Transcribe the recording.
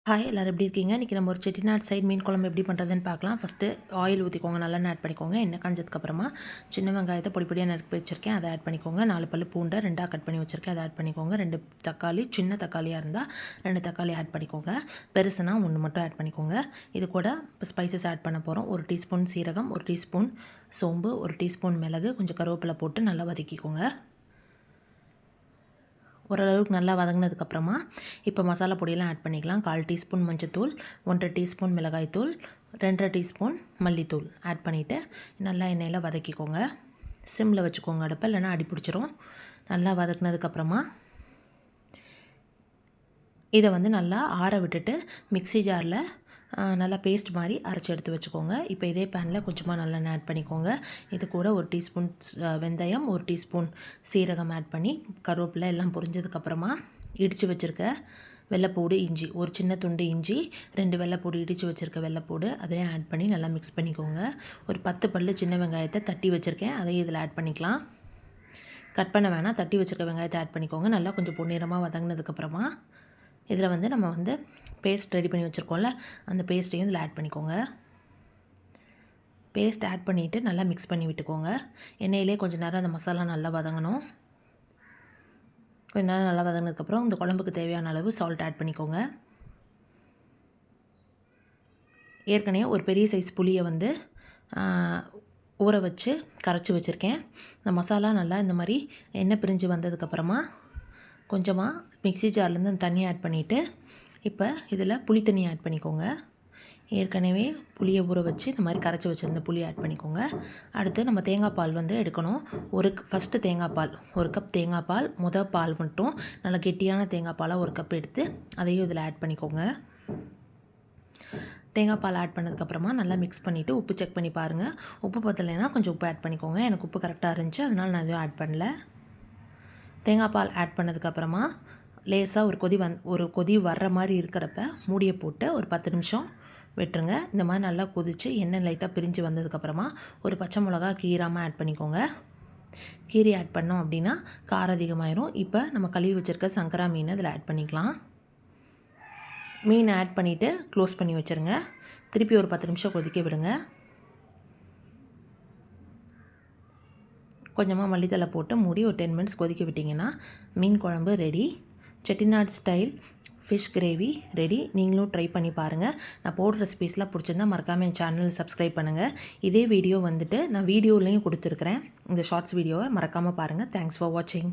Hi எல்லோரும் எப்படி இருக்கீங்க? இன்றைக்கி நம்ம ஒரு செட்டிநாடு சைடு மீன் குழம்பு எப்படி பண்ணுறதுன்னு பார்க்கலாம். ஃபஸ்ட்டு ஆயில் ஊற்றிக்கோங்க, நல்லெண்ணெய் ஆட் பண்ணிக்கோங்க. எண்ணெய் காஞ்சதுக்கப்புறமா சின்ன வெங்காயத்தை பொடி பொடியாக நறுக்கி வச்சுருக்கேன், அதை ஆட் பண்ணிக்கோங்க. 4 பல்லு பூண்டை 2ஆக கட் பண்ணி வச்சுருக்கேன், அதை ஆட் பண்ணிக்கோங்க. 2 தக்காளி, சின்ன தக்காளியாக இருந்தால் 2 தக்காளி ஆட் பண்ணிக்கோங்க. பெருசுனா 1 மட்டும் ஆட் பண்ணிக்கோங்க. இது கூட இப்போ ஸ்பைசஸ் ஆட் பண்ண போகிறோம். 1 டீஸ்பூன் சீரகம், 1 டீஸ்பூன் சோம்பு, 1 டீஸ்பூன் மிளகு, கொஞ்சம் கருவேப்பிலை போட்டு நல்லா வதக்கிக்கோங்க. ஓரளவுக்கு நல்லா வதங்கினதுக்கப்புறமா இப்போ மசாலா பொடியெல்லாம் ஆட் பண்ணிக்கலாம். 1/4 டீஸ்பூன் மஞ்சத்தூள், 1 டீஸ்பூன் மிளகாய்த்தூள், 2 டீஸ்பூன் மல்லித்தூள் ஆட் பண்ணிவிட்டு நல்லா எண்ணெயில் வதக்கிக்கோங்க. சிம்மில் வச்சுக்கோங்க அடுப்பை, இல்லைனா அடி பிடிச்சிரும். நல்லா வதக்கினதுக்கப்புறமா இதை நல்லா ஆற விட்டுட்டு மிக்ஸி ஜாரில் நல்லா பேஸ்ட் மாதிரி அரைச்சி எடுத்து வச்சுக்கோங்க. இப்போ இதே பேனில் கொஞ்சமாக நல்லெண்ணெய் ஆட் பண்ணிக்கோங்க. இது கூட 1 டீஸ்பூன் வெந்தயம், 1 டீஸ்பூன் சீரகம் ஆட் பண்ணி கருவேப்பிலை எல்லாம் பொரிஞ்சதுக்கப்புறமா இடித்து வச்சுருக்க வெள்ளைப்பூடு, இஞ்சி, ஒரு சின்ன துண்டு இஞ்சி, 2 வெள்ளைப்பூடு இடித்து வச்சுருக்க வெள்ளைப்பூடு அதையும் ஆட் பண்ணி நல்லா மிக்ஸ் பண்ணிக்கோங்க. ஒரு 10 பல்லு சின்ன வெங்காயத்தை தட்டி வச்சுருக்கேன், அதையும் இதில் ஆட் பண்ணிக்கலாம். கட் பண்ண வேணாம், தட்டி வச்சுருக்க வெங்காயத்தை ஆட் பண்ணிக்கோங்க. நல்லா கொஞ்சம் பொன்னிறமாக வதங்கினதுக்கப்புறமா இதில் நம்ம பேஸ்ட் ரெடி பண்ணி வச்சுருக்கோம்ல, அந்த பேஸ்ட்டையும் இதில் ஆட் பண்ணிக்கோங்க. பேஸ்ட் ஆட் பண்ணிவிட்டு நல்லா மிக்ஸ் பண்ணி விட்டுக்கோங்க. எண்ணெயிலே கொஞ்சம் நேரம் அந்த மசாலா நல்லா வதங்கணும். கொஞ்சம் நேரம் நல்லா வதங்கினதுக்கப்புறம் இந்த குழம்புக்கு தேவையான அளவு சால்ட் ஆட் பண்ணிக்கோங்க. ஏற்கனவே ஒரு பெரிய சைஸ் புளியை ஊற வச்சு கரைச்சி வச்சுருக்கேன். இந்த மசாலா நல்லா இந்த மாதிரி எண்ணெய் பிரிஞ்சு வந்ததுக்கப்புறமா கொஞ்சமாக மிக்ஸி ஜார்லேருந்து அந்த தண்ணி ஆட் பண்ணிவிட்டு இப்போ இதில் புளி தண்ணி ஆட் பண்ணிக்கோங்க. ஏற்கனவே புளியை ஊற வச்சு இந்த மாதிரி கரைச்சி வச்சுருந்த புளி ஆட் பண்ணிக்கோங்க. அடுத்து நம்ம தேங்காய் பால் எடுக்கணும். ஃபஸ்ட்டு தேங்காய் பால் 1 கப் தேங்காய் பால், பால் மட்டும் நல்லா கெட்டியான தேங்காய் பாலாக 1 கப் எடுத்து அதையும் இதில் ஆட் பண்ணிக்கோங்க. தேங்காய் பால் ஆட் பண்ணதுக்கப்புறமா நல்லா மிக்ஸ் பண்ணிவிட்டு உப்பு செக் பண்ணி பாருங்கள். உப்பு பத்தலைன்னா கொஞ்சம் உப்பு ஆட் பண்ணிக்கோங்க. எனக்கு உப்பு கரெக்டாக இருந்துச்சு, அதனால் நான் எதுவும் ஆட் பண்ணல. தேங்காய் பால் ஆட் பண்ணதுக்கப்புறமா லேசாக ஒரு கொதி வர்ற மாதிரி இருக்கிறப்ப மூடியை போட்டு ஒரு 10 நிமிஷம் விட்டுருங்க. இந்த மாதிரி நல்லா கொதித்து எண்ணெய் லைட்டாக பிரிஞ்சு வந்ததுக்கப்புறமா ஒரு பச்சை மிளகா கீராமல் ஆட் பண்ணிக்கோங்க. கீரி ஆட் பண்ணோம் அப்படின்னா காரம் அதிகமாயிரும். இப்போ நம்ம கழுவி வச்சுருக்க சங்கரா மீனை இதில் ஆட் பண்ணிக்கலாம். மீனை ஆட் பண்ணிவிட்டு க்ளோஸ் பண்ணி வச்சுருங்க. திருப்பி ஒரு 10 நிமிஷம் கொதிக்க விடுங்க. கொஞ்சமாக மல்லித்தலை போட்டு மூடி ஒரு 10 மினிட்ஸ் கொதிக்க விட்டிங்கன்னா மீன் குழம்பு ready. Chettinad style fish gravy ready. நீங்களும் ட்ரை பண்ணி பாருங்கள். நான் போடுற ரெசிபீஸ்லாம் பிடிச்சிருந்தா மறக்காமல் என் சேனல் சப்ஸ்கிரைப் பண்ணுங்கள். இதே வீடியோ நான் வீடியோலையும் கொடுத்துருக்குறேன். இந்த ஷார்ட்ஸ் வீடியோவை மறக்காமல் பாருங்கள். தேங்க்ஸ் ஃபார் வாட்சிங்.